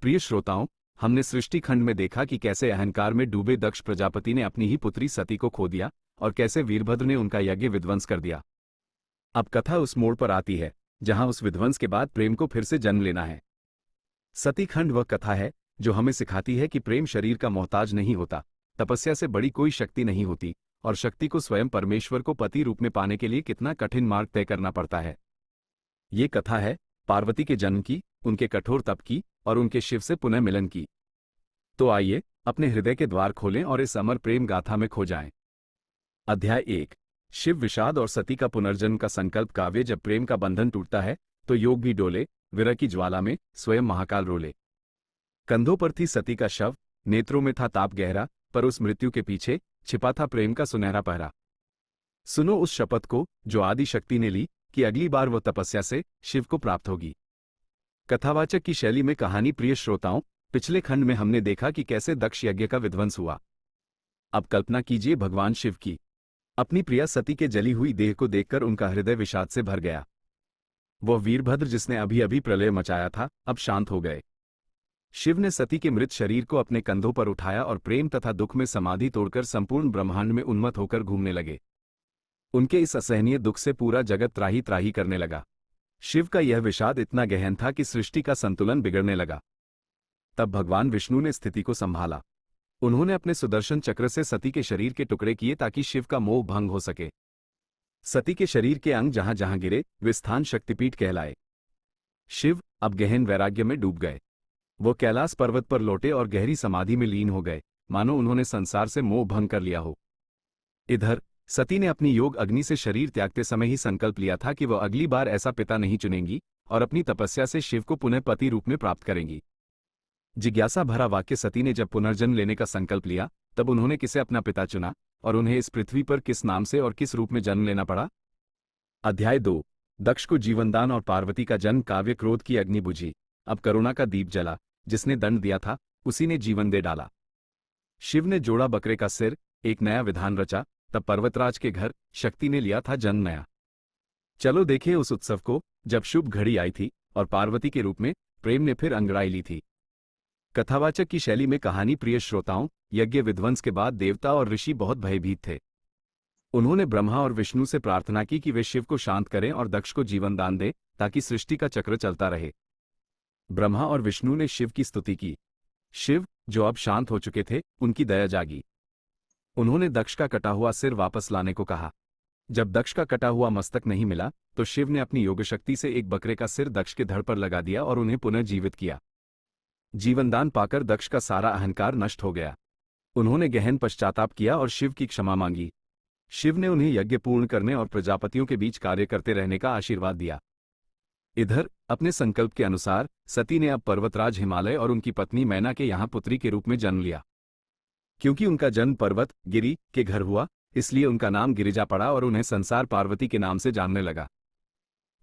प्रिय श्रोताओं, हमने सृष्टि खंड में देखा कि कैसे अहंकार में डूबे दक्ष प्रजापति ने अपनी ही पुत्री सती को खो दिया और कैसे वीरभद्र ने उनका यज्ञ विध्वंस कर दिया। अब कथा उस मोड़ पर आती है जहां उस विध्वंस के बाद प्रेम को फिर से जन्म लेना है। सती खंड वह कथा है जो हमें सिखाती है कि प्रेम शरीर का मोहताज नहीं होता, तपस्या से बड़ी कोई शक्ति नहीं होती और शक्ति को स्वयं परमेश्वर को पति रूप में पाने के लिए कितना कठिन मार्ग तय करना पड़ता है। ये कथा है पार्वती के जन्म की, उनके कठोर तप की और उनके शिव से पुनः मिलन की। तो आइए अपने हृदय के द्वार खोलें और इस अमर प्रेम गाथा में खो जाएं। अध्याय 1। शिव विषाद और सती का पुनर्जन्म का संकल्प काव्य। जब प्रेम का बंधन टूटता है तो योग भी डोले, विरह की ज्वाला में स्वयं महाकाल रोले। कंधों पर थी सती का शव, नेत्रों में था ताप गहरा, पर उस मृत्यु के पीछे छिपा था प्रेम का सुनहरा पहरा। सुनो उस शपथ को जो आदि शक्ति ने ली कि अगली बार वह तपस्या से शिव को प्राप्त होगी। कथावाचक की शैली में कहानी। प्रिय श्रोताओं, पिछले खंड में हमने देखा कि कैसे दक्ष यज्ञ का विध्वंस हुआ। अब कल्पना कीजिए भगवान शिव की। अपनी प्रिया सती के जली हुई देह को देखकर उनका हृदय विषाद से भर गया। वह वीरभद्र जिसने अभी अभी प्रलय मचाया था, अब शांत हो गए। शिव ने सती के मृत शरीर को अपने कंधों पर उठाया और प्रेम तथा दुख में समाधि तोड़कर संपूर्ण ब्रह्मांड में उन्मत्त होकर घूमने लगे। उनके इस असहनीय दुख से पूरा जगत त्राही त्राही करने लगा। शिव का यह विषाद इतना गहन था कि सृष्टि का संतुलन बिगड़ने लगा। तब भगवान विष्णु ने स्थिति को संभाला। उन्होंने अपने सुदर्शन चक्र से सती के शरीर के टुकड़े किए ताकि शिव का मोह भंग हो सके। सती के शरीर के अंग जहां जहां गिरे वे स्थान शक्तिपीठ कहलाए। शिव अब गहन वैराग्य में डूब गए। वो कैलाश पर्वत पर लौटे और गहरी समाधि में लीन हो गए, मानो उन्होंने संसार से मोह भंग कर लिया हो। इधर सती ने अपनी योग अग्नि से शरीर त्यागते समय ही संकल्प लिया था कि वह अगली बार ऐसा पिता नहीं चुनेंगी और अपनी तपस्या से शिव को पुनः पति रूप में प्राप्त करेंगी। जिज्ञासा भरा वाक्य। सती ने जब पुनर्जन्म लेने का संकल्प लिया तब उन्होंने किसे अपना पिता चुना और उन्हें इस पृथ्वी पर किस नाम से और किस रूप में जन्म लेना पड़ा। अध्याय 2। दक्ष को जीवनदान और पार्वती का जन्म। काव्य। क्रोध की अग्नि बुझी, अब करुणा का दीप जला। जिसने दंड दिया था उसी ने जीवन दे डाला। शिव ने जोड़ा बकरे का सिर, एक नया विधान रचा। तब पर्वतराज के घर शक्ति ने लिया था जन्म नया। चलो देखें उस उत्सव को जब शुभ घड़ी आई थी और पार्वती के रूप में प्रेम ने फिर अंगड़ाई ली थी। कथावाचक की शैली में कहानी। प्रिय श्रोताओं, यज्ञ विध्वंस के बाद देवता और ऋषि बहुत भयभीत थे। उन्होंने ब्रह्मा और विष्णु से प्रार्थना की कि वे शिव को शांत करें और दक्ष को जीवन दान दें ताकि सृष्टि का चक्र चलता रहे। ब्रह्मा और विष्णु ने शिव की स्तुति की। शिव, जो अब शांत हो चुके थे, उनकी दया जागी। उन्होंने दक्ष का कटा हुआ सिर वापस लाने को कहा। जब दक्ष का कटा हुआ मस्तक नहीं मिला तो शिव ने अपनी योगशक्ति से एक बकरे का सिर दक्ष के धड़ पर लगा दिया और उन्हें पुनः जीवित किया। जीवनदान पाकर दक्ष का सारा अहंकार नष्ट हो गया। उन्होंने गहन पश्चाताप किया और शिव की क्षमा मांगी। शिव ने उन्हें यज्ञ पूर्ण करने और प्रजापतियों के बीच कार्य करते रहने का आशीर्वाद दिया। इधर अपने संकल्प के अनुसार सती ने अब पर्वतराज हिमालय और उनकी पत्नी मैना के यहाँ पुत्री के रूप में जन्म लिया। क्योंकि उनका जन्म पर्वत गिरि के घर हुआ, इसलिए उनका नाम गिरिजा पड़ा और उन्हें संसार पार्वती के नाम से जानने लगा।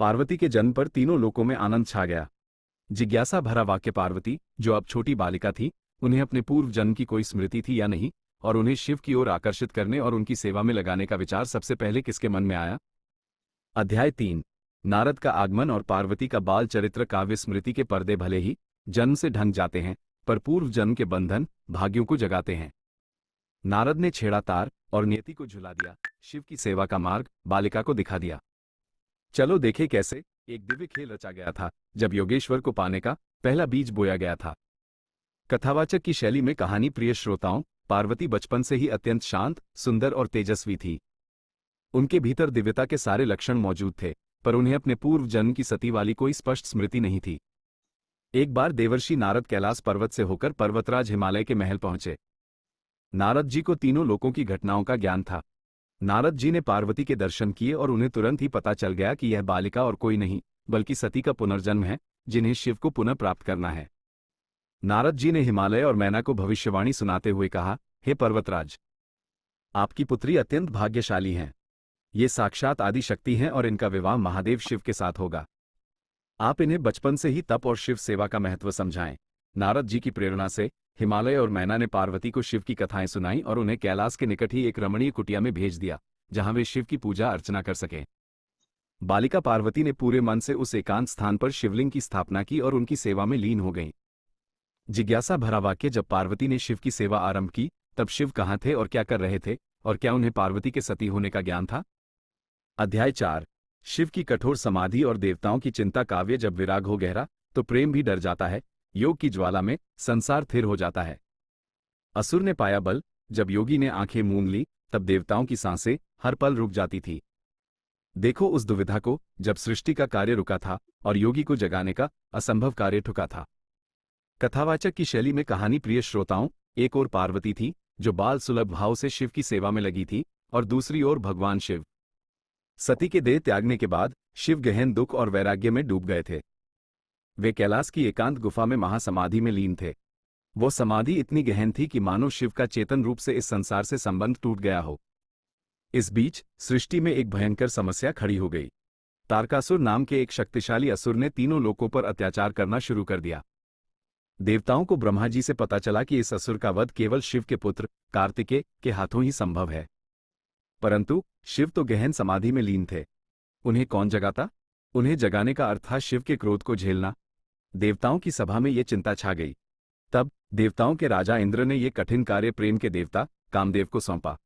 पार्वती के जन्म पर तीनों लोकों में आनंद छा गया। जिज्ञासा भरा वाक्य। पार्वती, जो अब छोटी बालिका थी, उन्हें अपने पूर्व जन्म की कोई स्मृति थी या नहीं, और उन्हें शिव की ओर आकर्षित करने और उनकी सेवा में लगाने का विचार सबसे पहले किसके मन में आया। अध्याय 3। नारद का आगमन और पार्वती का बाल चरित्र। काव्य। स्मृति के पर्दे भले ही जन्म से ढंक जाते हैं, पर पूर्व जन्म के बंधन भाग्यों को जगाते हैं। नारद ने छेड़ा तार और नियति को झुला दिया। शिव की सेवा का मार्ग बालिका को दिखा दिया। चलो देखें कैसे एक दिव्य खेल रचा गया था जब योगेश्वर को पाने का पहला बीज बोया गया था। कथावाचक की शैली में कहानी। प्रिय श्रोताओं, पार्वती बचपन से ही अत्यंत शांत, सुंदर और तेजस्वी थी। उनके भीतर दिव्यता के सारे लक्षण मौजूद थे, पर उन्हें अपने पूर्व जन्म की सती वाली कोई स्पष्ट स्मृति नहीं थी। एक बार देवर्षि नारद कैलाश पर्वत से होकर पर्वतराज हिमालय के महल पहुंचे। नारद जी को तीनों लोकों की घटनाओं का ज्ञान था। नारद जी ने पार्वती के दर्शन किए और उन्हें तुरंत ही पता चल गया कि यह बालिका और कोई नहीं बल्कि सती का पुनर्जन्म है, जिन्हें शिव को पुनः प्राप्त करना है। नारद जी ने हिमालय और मैना को भविष्यवाणी सुनाते हुए कहा, हे पर्वतराज, आपकी पुत्री अत्यंत भाग्यशाली हैं। ये साक्षात आदि शक्ति हैं और इनका विवाह महादेव शिव के साथ होगा। आप इन्हें बचपन से ही तप और शिव सेवा का महत्व समझाएं। नारद जी की प्रेरणा से हिमालय और मैना ने पार्वती को शिव की कथाएं सुनाई और उन्हें कैलाश के निकट ही एक रमणीय कुटिया में भेज दिया, जहां वे शिव की पूजा अर्चना कर सकें। बालिका पार्वती ने पूरे मन से उस एकांत स्थान पर शिवलिंग की स्थापना की और उनकी सेवा में लीन हो गई। जिज्ञासा भरा वाक्य। जब पार्वती ने शिव की सेवा आरंभ की तब शिव कहाँ थे और क्या कर रहे थे, और क्या उन्हें पार्वती के सती होने का ज्ञान था? अध्याय 4। शिव की कठोर समाधि और देवताओं की चिंता। काव्य। जब विराग हो गहरा तो प्रेम भी डर जाता है, योग की ज्वाला में संसार थिर हो जाता है। असुर ने पाया बल। जब योगी ने आंखें मूंद ली तब देवताओं की सांसें हर पल रुक जाती थी। देखो उस दुविधा को, जब सृष्टि का कार्य रुका था और योगी को जगाने का असंभव कार्य ठुका था। कथावाचक की शैली में कहानी। प्रिय श्रोताओं, एक ओर पार्वती थी जो बाल सुलभ भाव से शिव की सेवा में लगी थी, और दूसरी ओर भगवान शिव। सती के देह त्यागने के बाद शिव गहन दुख और वैराग्य में डूब गए थे। वे कैलाश की एकांत गुफा में महासमाधि में लीन थे। वो समाधि इतनी गहन थी कि मानो शिव का चेतन रूप से इस संसार से संबंध टूट गया हो। इस बीच सृष्टि में एक भयंकर समस्या खड़ी हो गई। तारकासुर नाम के एक शक्तिशाली असुर ने तीनों लोकों पर अत्याचार करना शुरू कर दिया। देवताओं को ब्रह्मा जी से पता चला कि इस असुर का वध केवल शिव के पुत्र कार्तिकेय के हाथों ही संभव है। परंतु शिव तो गहन समाधि में लीन थे। उन्हें कौन जगाता? उन्हें जगाने का अर्थ था शिव के क्रोध को झेलना। देवताओं की सभा में ये चिंता छा गई। तब देवताओं के राजा इंद्र ने यह कठिन कार्य प्रेम के देवता कामदेव को सौंपा।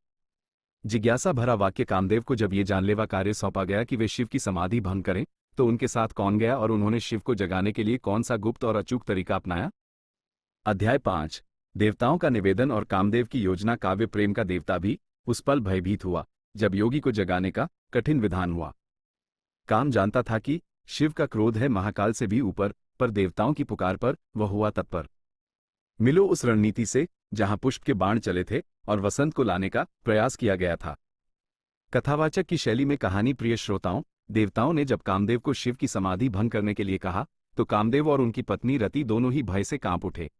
जिज्ञासा भरा वाक्य। कामदेव को जब ये जानलेवा कार्य सौंपा गया कि वे शिव की समाधि भंग करें, तो उनके साथ कौन गया और उन्होंने शिव को जगाने के लिए कौन सा गुप्त और अचूक तरीका अपनाया? अध्याय 5। देवताओं का निवेदन और कामदेव की योजना। काव्य। प्रेम का देवता भी उस पल भयभीत हुआ जब योगी को जगाने का कठिन विधान हुआ। काम जानता था कि शिव का क्रोध है महाकाल से भी ऊपर, पर देवताओं की पुकार पर वह हुआ तत्पर। मिलो उस रणनीति से जहां पुष्प के बाण चले थे और वसंत को लाने का प्रयास किया गया था। कथावाचक की शैली में कहानी। प्रिय श्रोताओं, देवताओं ने जब कामदेव को शिव की समाधि भंग करने के लिए कहा तो कामदेव और उनकी पत्नी रति दोनों ही भय से कांप उठे।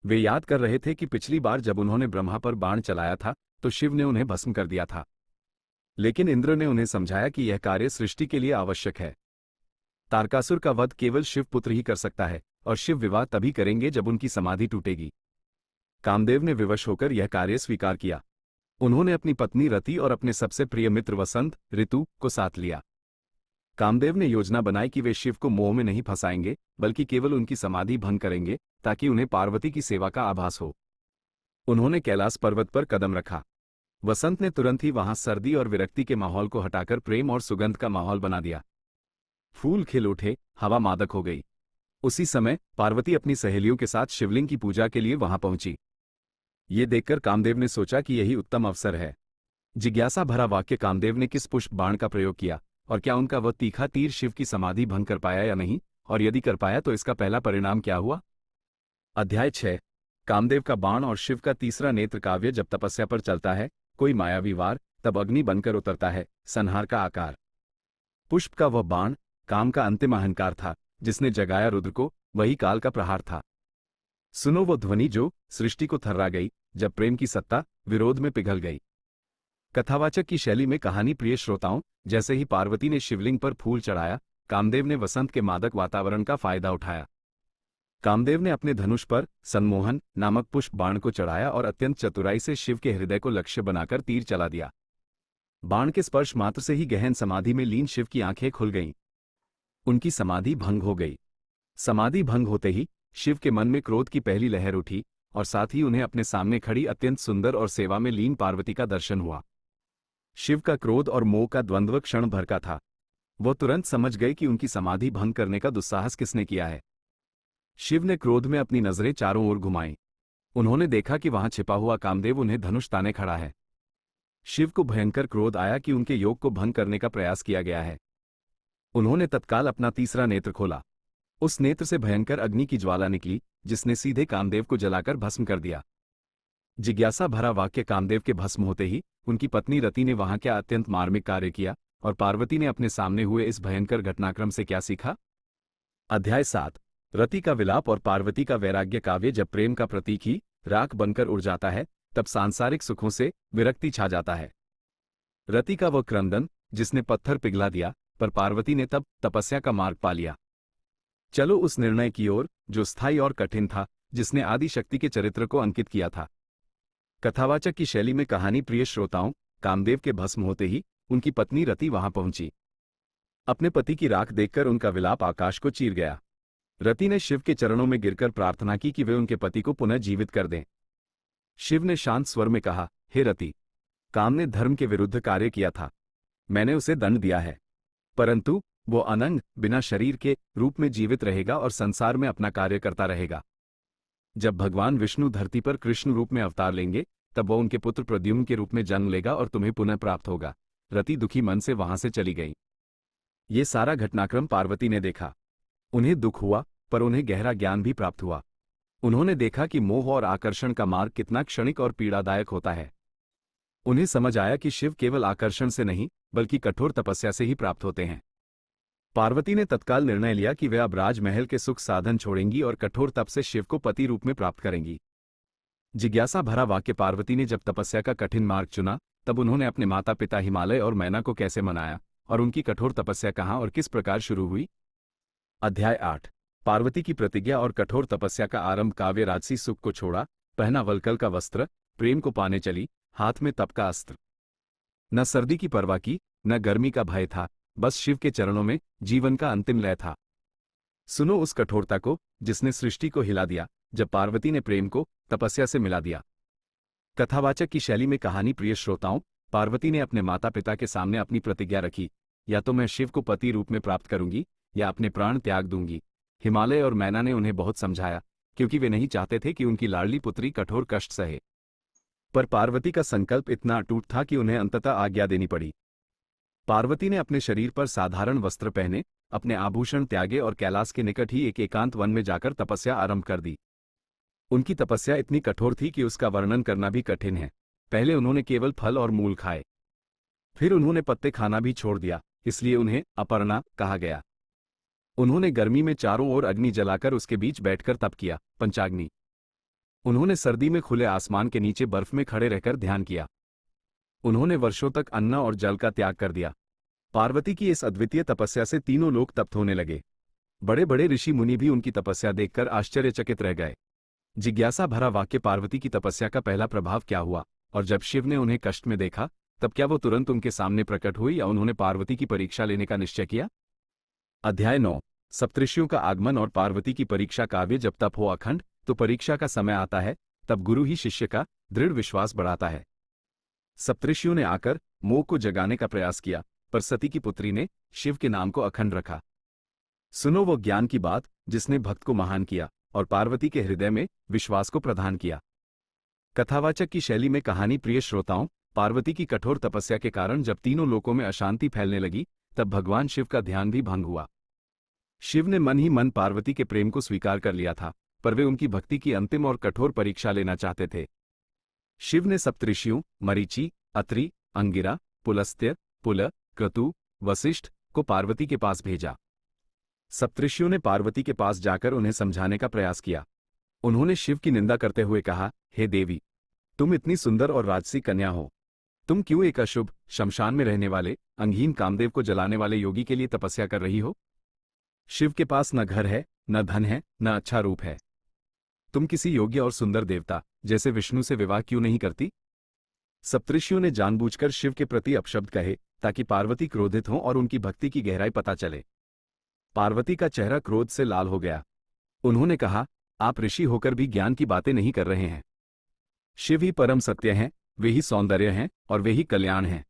वे याद कर रहे थे कि पिछली बार जब उन्होंने ब्रह्मा पर बाण चलाया था तो शिव ने उन्हें भस्म कर दिया था। लेकिन इंद्र ने उन्हें समझाया कि यह कार्य सृष्टि के लिए आवश्यक है। तारकासुर का वध केवल शिवपुत्र ही कर सकता है, और शिव विवाह तभी करेंगे जब उनकी समाधि टूटेगी। कामदेव ने विवश होकर यह कार्य स्वीकार किया। उन्होंने अपनी पत्नी रति और अपने सबसे प्रिय मित्र वसंत ऋतु को साथ लिया। कामदेव ने योजना बनाई कि वे शिव को मोह में नहीं फंसाएंगे, बल्कि केवल उनकी समाधि भंग करेंगे ताकि उन्हें पार्वती की सेवा का आभास हो। उन्होंने कैलाश पर्वत पर कदम रखा। वसंत ने तुरंत ही वहां सर्दी और विरक्ति के माहौल को हटाकर प्रेम और सुगंध का माहौल बना दिया। फूल खिल उठे, हवा मादक हो गई। उसी समय पार्वती अपनी सहेलियों के साथ शिवलिंग की पूजा के लिए वहां पहुंची। ये देखकर कामदेव ने सोचा कि यही उत्तम अवसर है। जिज्ञासा भरा वाक्य। कामदेव ने किस पुष्प बाण का प्रयोग किया, और क्या उनका वह तीखा तीर शिव की समाधि भंग कर पाया या नहीं, और यदि कर पाया तो इसका पहला परिणाम क्या हुआ? अध्याय 6। कामदेव का बाण और शिव का तीसरा नेत्र। काव्य। जब तपस्या पर चलता है कोई मायावी वार, तब अग्नि बनकर उतरता है संहार का आकार। पुष्प का वह बाण काम का अंतिम अहंकार था जिसने जगाया रुद्र को, वही काल का प्रहार था। सुनो वो ध्वनि जो सृष्टि को थर्रा गई जब प्रेम की सत्ता विरोध में पिघल गई। कथावाचक की शैली में कहानी। प्रिय श्रोताओं, जैसे ही पार्वती ने शिवलिंग पर फूल चढ़ाया, कामदेव ने वसंत के मादक वातावरण का फायदा उठाया। कामदेव ने अपने धनुष पर सम्मोहन नामक पुष्प बाण को चढ़ाया और अत्यंत चतुराई से शिव के हृदय को लक्ष्य बनाकर तीर चला दिया। बाण के स्पर्श मात्र से ही गहन समाधि में लीन शिव की आंखें खुल गईं। उनकी समाधि भंग हो गई। समाधि भंग होते ही शिव के मन में क्रोध की पहली लहर उठी, और साथ ही उन्हें अपने सामने खड़ी अत्यंत सुंदर और सेवा में लीन पार्वती का दर्शन हुआ। शिव का क्रोध और मोह का द्वंद्व क्षण भर का था। वह तुरंत समझ गए कि उनकी समाधि भंग करने का दुस्साहस किसने किया है। शिव ने क्रोध में अपनी नजरें चारों ओर घुमाईं। उन्होंने देखा कि वहां छिपा हुआ कामदेव उन्हें धनुष ताने खड़ा है। शिव को भयंकर क्रोध आया कि उनके योग को भंग करने का प्रयास किया गया है। उन्होंने तत्काल अपना तीसरा नेत्र खोला। उस नेत्र से भयंकर अग्नि की ज्वाला निकली जिसने सीधे कामदेव को जलाकर भस्म कर दिया। जिज्ञासा भरा वाक्य। कामदेव के भस्म होते ही उनकी पत्नी रति ने वहां क्या अत्यंत मार्मिक कार्य किया, और पार्वती ने अपने सामने हुए इस भयंकर घटनाक्रम से क्या सीखा? अध्याय 7। रति का विलाप और पार्वती का वैराग्य। काव्य। जब प्रेम का प्रतीक ही राख बनकर उड़ जाता है तब सांसारिक सुखों से विरक्ति छा जाता है। रति का वह क्रंदन जिसने पत्थर पिघला दिया, पर पार्वती ने तब तपस्या का मार्ग पा लिया। चलो उस निर्णय की ओर जो स्थायी और कठिन था, जिसने आदि शक्ति के चरित्र को अंकित किया था। कथावाचक की शैली में कहानी। प्रिय श्रोताओं, कामदेव के भस्म होते ही उनकी पत्नी रति वहां पहुंची। अपने पति की राख देखकर उनका विलाप आकाश को चीर गया। रति ने शिव के चरणों में गिरकर प्रार्थना की कि वे उनके पति को पुनः जीवित कर दें। शिव ने शांत स्वर में कहा, हे रति, काम ने धर्म के विरुद्ध कार्य किया था, मैंने उसे दंड दिया है, परंतु वो अनंग बिना शरीर के रूप में जीवित रहेगा और संसार में अपना कार्य करता रहेगा। जब भगवान विष्णु धरती पर कृष्ण रूप में अवतार लेंगे तब वो उनके पुत्र प्रद्युम्न के रूप में जन्म लेगा और तुम्हें पुनः प्राप्त होगा। रति दुखी मन से वहां से चली गई। ये सारा घटनाक्रम पार्वती ने देखा। उन्हें दुख हुआ, पर उन्हें गहरा ज्ञान भी प्राप्त हुआ। उन्होंने देखा कि मोह और आकर्षण का मार्ग कितना क्षणिक और पीड़ादायक होता है। उन्हें समझ आया कि शिव केवल आकर्षण से नहीं बल्कि कठोर तपस्या से ही प्राप्त होते हैं। पार्वती ने तत्काल निर्णय लिया कि वे अब राजमहल के सुख साधन छोड़ेंगी और कठोर तप से शिव को पति रूप में प्राप्त करेंगी। जिज्ञासा भरा वाक्य पार्वती ने जब तपस्या का कठिन मार्ग चुना तब उन्होंने अपने माता पिता हिमालय और मैना को कैसे मनाया और उनकी कठोर तपस्या कहाँ और किस प्रकार शुरू हुई। अध्याय 8। पार्वती की प्रतिज्ञा और कठोर तपस्या का आरंभ। काव्य राजसी सुख को छोड़ा, पहना वलकल का वस्त्र, प्रेम को पाने चली, हाथ में तप का अस्त्र। न सर्दी की परवाह की, न गर्मी का भय था, बस शिव के चरणों में जीवन का अंतिम लय था। सुनो उस कठोरता को जिसने सृष्टि को हिला दिया, जब पार्वती ने प्रेम को तपस्या से मिला दिया। कथावाचक की शैली में कहानी। प्रिय श्रोताओं, पार्वती ने अपने माता पिता के सामने अपनी प्रतिज्ञा रखी, या तो मैं शिव को पति रूप में प्राप्त करूंगी या अपने प्राण त्याग दूंगी। हिमालय और मैना ने उन्हें बहुत समझाया, क्योंकि वे नहीं चाहते थे कि उनकी लाडली पुत्री कठोर कष्ट सहे। पर पार्वती का संकल्प इतना अटूट था कि उन्हें अंततः आज्ञा देनी पड़ी। पार्वती ने अपने शरीर पर साधारण वस्त्र पहने, अपने आभूषण त्यागे और कैलाश के निकट ही एक एकांत वन में जाकर तपस्या आरंभ कर दी। उनकी तपस्या इतनी कठोर थी कि उसका वर्णन करना भी कठिन है। पहले उन्होंने केवल फल और मूल खाए, फिर उन्होंने पत्ते खाना भी छोड़ दिया, इसलिए उन्हें अपर्णा कहा गया। उन्होंने गर्मी में चारों ओर अग्नि जलाकर उसके बीच बैठकर तप किया, पंचाग्नि। उन्होंने सर्दी में खुले आसमान के नीचे बर्फ में खड़े रहकर ध्यान किया। उन्होंने वर्षों तक अन्न और जल का त्याग कर दिया। पार्वती की इस अद्वितीय तपस्या से तीनों लोग तप्त होने लगे। बड़े बड़े ऋषि मुनि भी उनकी तपस्या देखकर आश्चर्यचकित रह गए। जिज्ञासा भरा वाक्य। पार्वती की तपस्या का पहला प्रभाव क्या हुआ, और जब शिव ने उन्हें कष्ट में देखा तब क्या वो तुरंत उनके सामने प्रकट हुई या उन्होंने पार्वती की परीक्षा लेने का निश्चय किया। अध्याय 9। सप्तऋषियों का आगमन और पार्वती की परीक्षा। काव्य। जब तप हो अखंड तो परीक्षा का समय आता है, तब गुरु ही शिष्य का दृढ़ विश्वास बढ़ाता है। सप्तऋषियों ने आकर मोह को जगाने का प्रयास किया, पर सती की पुत्री ने शिव के नाम को अखंड रखा। सुनो वो ज्ञान की बात जिसने भक्त को महान किया और पार्वती के हृदय में विश्वास को प्रदान किया। कथावाचक की शैली में कहानी। प्रिय श्रोताओं, पार्वती की कठोर तपस्या के कारण जब तीनों लोकों में अशांति फैलने लगी तब भगवान शिव का ध्यान भी भंग हुआ। शिव ने मन ही मन पार्वती के प्रेम को स्वीकार कर लिया था, पर वे उनकी भक्ति की अंतिम और कठोर परीक्षा लेना चाहते थे। शिव ने सप्तऋषियों मरीचि, अत्रि, अंगिरा, पुलस्त्य, पुल, क्रतु, वशिष्ठ को पार्वती के पास भेजा। सप्तऋषियों ने पार्वती के पास जाकर उन्हें समझाने का प्रयास किया। उन्होंने शिव की निंदा करते हुए कहा, हे देवी, तुम इतनी सुंदर और राजसी कन्या हो, तुम क्यों एक अशुभ शमशान में रहने वाले अंगहीन कामदेव को जलाने वाले योगी के लिए तपस्या कर रही हो। शिव के पास न घर है, न धन है, न अच्छा रूप है। तुम किसी योग्य और सुंदर देवता जैसे विष्णु से विवाह क्यों नहीं करती। सप्तऋषियों ने जानबूझकर शिव के प्रति अपशब्द कहे ताकि पार्वती क्रोधित हो और उनकी भक्ति की गहराई पता चले। पार्वती का चेहरा क्रोध से लाल हो गया। उन्होंने कहा, आप ऋषि होकर भी ज्ञान की बातें नहीं कर रहे हैं। शिव ही परम सत्य हैं, वे ही सौंदर्य हैं और वे ही कल्याण हैं।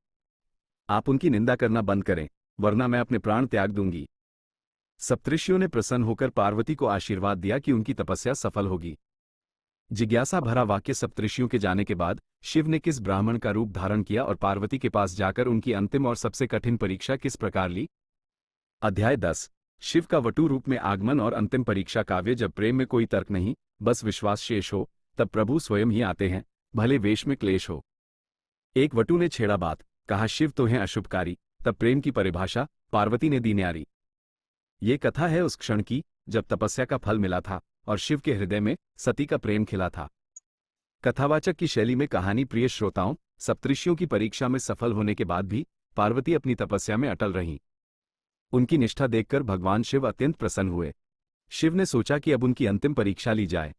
आप उनकी निंदा करना बंद करें, वरना मैं अपने प्राण त्याग दूंगी। सप्तऋषियों ने प्रसन्न होकर पार्वती को आशीर्वाद दिया कि उनकी तपस्या सफल होगी। जिज्ञासा भरा वाक्य। सप्तऋषियों के जाने के बाद शिव ने किस ब्राह्मण का रूप धारण किया और पार्वती के पास जाकर उनकी अंतिम और सबसे कठिन परीक्षा किस प्रकार ली। अध्याय 10। शिव का वटु रूप में आगमन और अंतिम परीक्षा। काव्य। जब प्रेम में कोई तर्क नहीं, बस विश्वास शेष हो, तब प्रभु स्वयं ही आते हैं, भले वेश में क्लेश हो। एक वटु ने छेड़ा बात, कहा शिव तो हैं अशुभकारी। तब प्रेम की परिभाषा पार्वती ने दी न्यारी। ये कथा है उस क्षण की जब तपस्या का फल मिला था और शिव के हृदय में सती का प्रेम खिला था। कथावाचक की शैली में कहानी। प्रिय श्रोताओं, सप्तऋषियों की परीक्षा में सफल होने के बाद भी पार्वती अपनी तपस्या में अटल रहीं। उनकी निष्ठा देखकर भगवान शिव अत्यंत प्रसन्न हुए। शिव ने सोचा कि अब उनकी अंतिम परीक्षा ली जाए।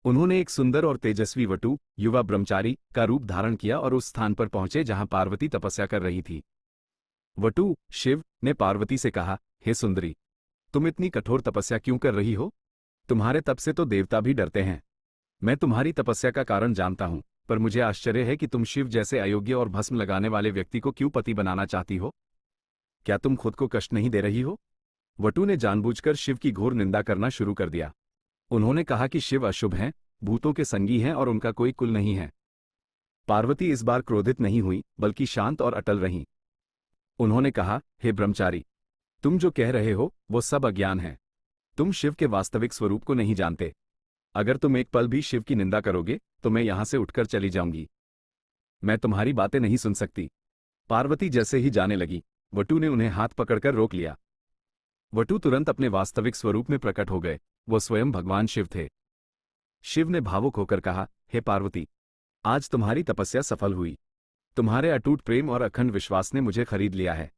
उन्होंने एक सुंदर और तेजस्वी वटु, युवा ब्रह्मचारी का रूप धारण किया और उस स्थान पर पहुंचे जहां पार्वती तपस्या कर रही थी। वटु शिव ने पार्वती से कहा, हे सुंदरी, तुम इतनी कठोर तपस्या क्यों कर रही हो? तुम्हारे तप से तो देवता भी डरते हैं। मैं तुम्हारी तपस्या का कारण जानता हूं, पर मुझे आश्चर्य है कि तुम शिव जैसे अयोग्य और भस्म लगाने वाले व्यक्ति को क्यों पति बनाना चाहती हो? क्या तुम खुद को कष्ट नहीं दे रही हो? वटु ने जानबूझकर शिव की घोर निंदा करना शुरू कर दिया। उन्होंने कहा कि शिव अशुभ हैं, भूतों के संगी हैं और उनका कोई कुल नहीं है। पार्वती इस बार क्रोधित नहीं हुई, बल्कि शांत और अटल रहीं। उन्होंने कहा, हे ब्रह्मचारी, तुम जो कह रहे हो वो सब अज्ञान है। तुम शिव के वास्तविक स्वरूप को नहीं जानते। अगर तुम एक पल भी शिव की निंदा करोगे तो मैं यहां से उठकर चली जाऊंगी। मैं तुम्हारी बातें नहीं सुन सकती। पार्वती जैसे ही जाने लगी, वटु ने उन्हें हाथ पकड़कर रोक लिया। वटु तुरंत अपने वास्तविक स्वरूप में प्रकट हो गए। वो स्वयं भगवान शिव थे। शिव ने भावुक होकर कहा, हे पार्वती, आज तुम्हारी तपस्या सफल हुई। तुम्हारे अटूट प्रेम और अखंड विश्वास ने मुझे खरीद लिया है।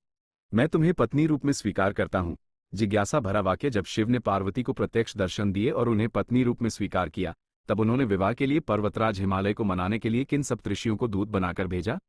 मैं तुम्हें पत्नी रूप में स्वीकार करता हूं। जिज्ञासा भरा वाक्य। जब शिव ने पार्वती को प्रत्यक्ष दर्शन दिए और उन्हें पत्नी रूप में स्वीकार किया, तब उन्होंने विवाह के लिए पर्वतराज हिमालय को मनाने के लिए किन सप्तऋषियों को दूत बनाकर भेजा?